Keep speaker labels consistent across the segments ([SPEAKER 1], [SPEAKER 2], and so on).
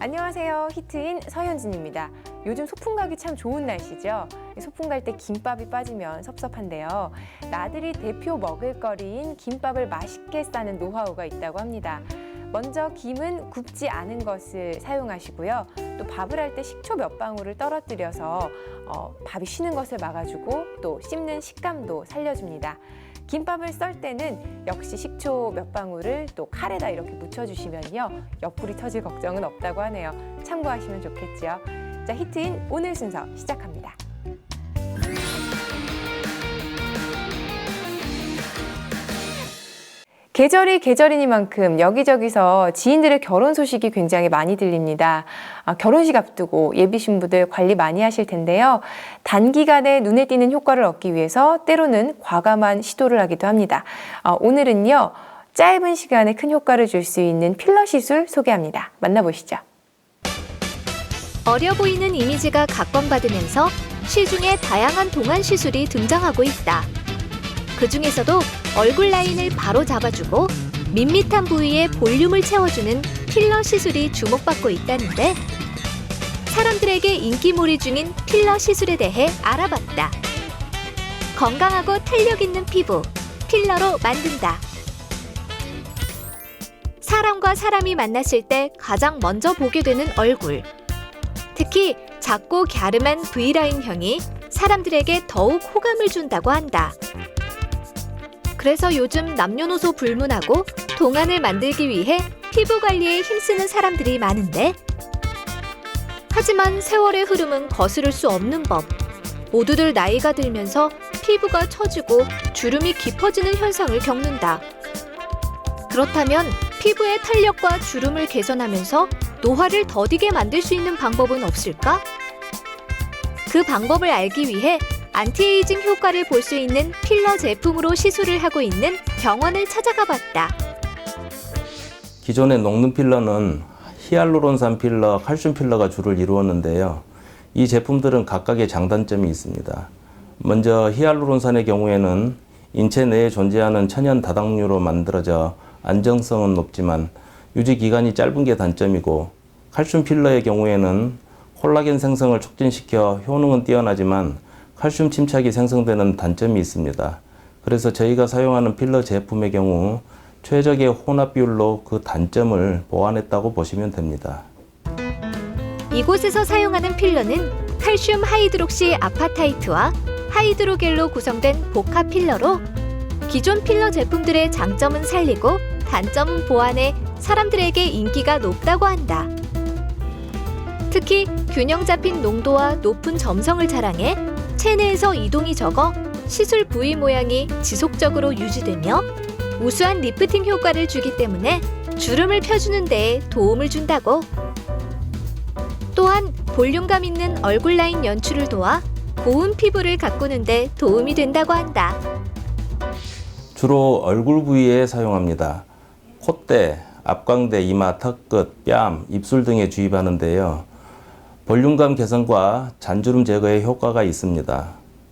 [SPEAKER 1] 안녕하세요. 히트인 서현진입니다. 요즘 소풍 가기 참 좋은 날씨죠. 소풍 갈 때 김밥이 빠지면 섭섭한데요. 나들이 대표 먹을거리인 김밥을 맛있게 싸는 노하우가 있다고 합니다. 먼저 김은 굽지 않은 것을 사용하시고요. 또 밥을 할 때 식초 몇 방울을 떨어뜨려서 밥이 쉬는 것을 막아주고 또 씹는 식감도 살려줍니다. 김밥을 썰 때는 역시 식초 몇 방울을 또 칼에다 이렇게 묻혀주시면요. 옆구리 터질 걱정은 없다고 하네요. 참고하시면 좋겠죠. 자, 히트인 오늘 순서 시작합니다. 계절이 계절이니만큼 여기저기서 지인들의 결혼 소식이 굉장히 많이 들립니다. 결혼식 앞두고 예비 신부들 관리 많이 하실 텐데요. 단기간에 눈에 띄는 효과를 얻기 위해서 때로는 과감한 시도를 하기도 합니다. 오늘은요, 짧은 시간에 큰 효과를 줄 수 있는 필러 시술 소개합니다. 만나보시죠.
[SPEAKER 2] 어려 보이는 이미지가 각광받으면서 시중에 다양한 동안 시술이 등장하고 있다. 그 중에서도 얼굴 라인을 바로 잡아주고 밋밋한 부위에 볼륨을 채워주는 필러 시술이 주목받고 있다는데, 사람들에게 인기몰이 중인 필러 시술에 대해 알아봤다. 건강하고 탄력 있는 피부, 필러로 만든다. 사람과 사람이 만났을 때 가장 먼저 보게 되는 얼굴. 특히 작고 갸름한 V라인형이 사람들에게 더욱 호감을 준다고 한다. 그래서 요즘 남녀노소 불문하고 동안을 만들기 위해 피부 관리에 힘쓰는 사람들이 많은데, 하지만 세월의 흐름은 거스를 수 없는 법. 모두들 나이가 들면서 피부가 처지고 주름이 깊어지는 현상을 겪는다. 그렇다면 피부의 탄력과 주름을 개선하면서 노화를 더디게 만들 수 있는 방법은 없을까? 그 방법을 알기 위해 안티에이징 효과를 볼 수 있는 필러 제품으로 시술을 하고 있는 병원을 찾아가 봤다.
[SPEAKER 3] 기존의 녹는 필러는 히알루론산 필러, 칼슘 필러가 주를 이루었는데요. 이 제품들은 각각의 장단점이 있습니다. 먼저 히알루론산의 경우에는 인체 내에 존재하는 천연 다당류로 만들어져 안정성은 높지만 유지 기간이 짧은 게 단점이고, 칼슘 필러의 경우에는 콜라겐 생성을 촉진시켜 효능은 뛰어나지만 칼슘 침착이 생성되는 단점이 있습니다. 그래서 저희가 사용하는 필러 제품의 경우 최적의 혼합 비율로 그 단점을 보완했다고 보시면 됩니다.
[SPEAKER 2] 이곳에서 사용하는 필러는 칼슘 하이드록시 아파타이트와 하이드로겔로 구성된 복합 필러로 기존 필러 제품들의 장점은 살리고 단점은 보완해 사람들에게 인기가 높다고 한다. 특히 균형 잡힌 농도와 높은 점성을 자랑해 체내에서 이동이 적어 시술 부위 모양이 지속적으로 유지되며 우수한 리프팅 효과를 주기 때문에 주름을 펴주는 데에 도움을 준다고. 또한 볼륨감 있는 얼굴 라인 연출을 도와 고운 피부를 가꾸는 데 도움이 된다고 한다.
[SPEAKER 3] 주로 얼굴 부위에 사용합니다. 콧대, 앞광대, 이마, 턱끝, 뺨, 입술 등에 주입하는데요. 볼륨감 개선과 잔주름 제거에 효과가 있습니다.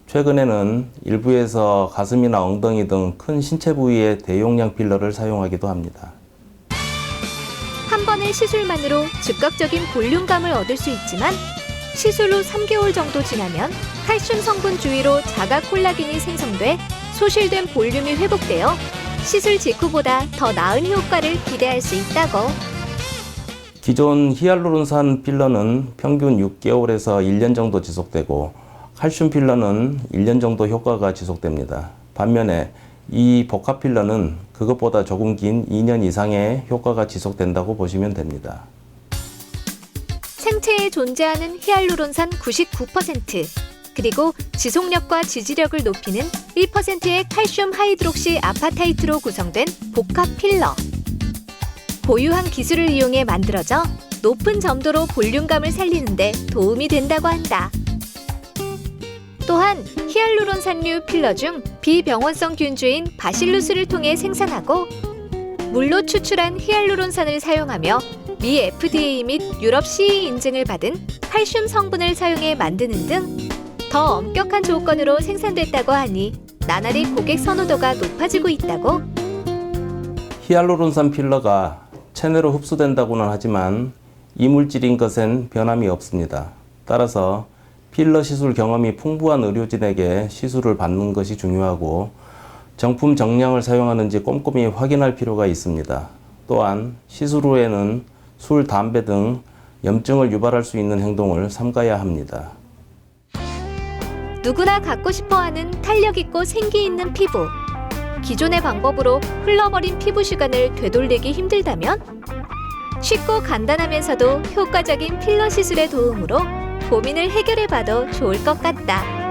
[SPEAKER 3] 최근에는 일부에서 가슴이나 엉덩이 등 큰 신체 부위에 대용량 필러를 사용하기도 합니다.
[SPEAKER 2] 한 번의 시술만으로 즉각적인 볼륨감을 얻을 수 있지만 시술 후 3개월 정도 지나면 칼슘 성분 주위로 자가 콜라겐이 생성돼 소실된 볼륨이 회복되어 시술 직후보다 더 나은 효과를 기대할 수 있다고.
[SPEAKER 3] 기존 히알루론산 필러는 평균 6개월에서 1년 정도 지속되고, 칼슘 필러는 1년 정도 효과가 지속됩니다. 반면에 이 복합 필러는 그것보다 조금 긴 2년 이상의 효과가 지속된다고 보시면 됩니다.
[SPEAKER 2] 생체에 존재하는 히알루론산 99%, 그리고 지속력과 지지력을 높이는 1%의 칼슘 하이드록시 아파타이트로 구성된 복합 필러. 고유한 기술을 이용해 만들어져 높은 점도로 볼륨감을 살리는 데 도움이 된다고 한다. 또한 히알루론산류 필러 중 비병원성 균주인 바실루스를 통해 생산하고 물로 추출한 히알루론산을 사용하며 미 FDA 및 유럽 CE 인증을 받은 칼슘 성분을 사용해 만드는 등 더 엄격한 조건으로 생산됐다고 하니 나날이 고객 선호도가 높아지고 있다고.
[SPEAKER 3] 히알루론산 필러가 체내로 흡수된다고는 하지만 이물질인 것엔 변함이 없습니다. 따라서 필러 시술 경험이 풍부한 의료진에게 시술을 받는 것이 중요하고 정품 정량을 사용하는지 꼼꼼히 확인할 필요가 있습니다. 또한 시술 후에는 술, 담배 등 염증을 유발할 수 있는 행동을 삼가야 합니다.
[SPEAKER 2] 누구나 갖고 싶어하는 탄력 있고 생기 있는 피부. 기존의 방법으로 흘러버린 피부 시간을 되돌리기 힘들다면 쉽고 간단하면서도 효과적인 필러 시술의 도움으로 고민을 해결해봐도 좋을 것 같다.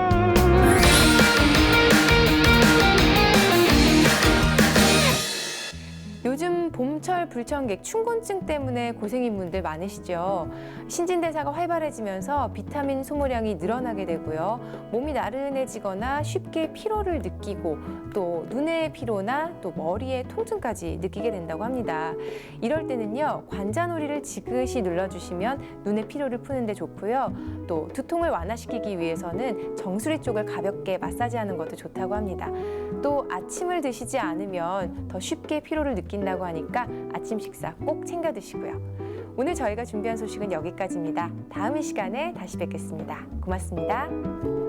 [SPEAKER 1] 요즘 봄철 불청객 춘곤증 때문에 고생인 분들 많으시죠. 신진대사가 활발해지면서 비타민 소모량이 늘어나게 되고요. 몸이 나른해지거나 쉽게 피로를 느끼고 또 눈의 피로나 또 머리의 통증까지 느끼게 된다고 합니다. 이럴 때는요, 관자놀이를 지그시 눌러주시면 눈의 피로를 푸는 데 좋고요. 또 두통을 완화시키기 위해서는 정수리 쪽을 가볍게 마사지하는 것도 좋다고 합니다. 또 아침을 드시지 않으면 더 쉽게 피로를 느낀다고 하니까 아침 식사 꼭 챙겨 드시고요. 오늘 저희가 준비한 소식은 여기까지입니다. 다음 이 시간에 다시 뵙겠습니다. 고맙습니다.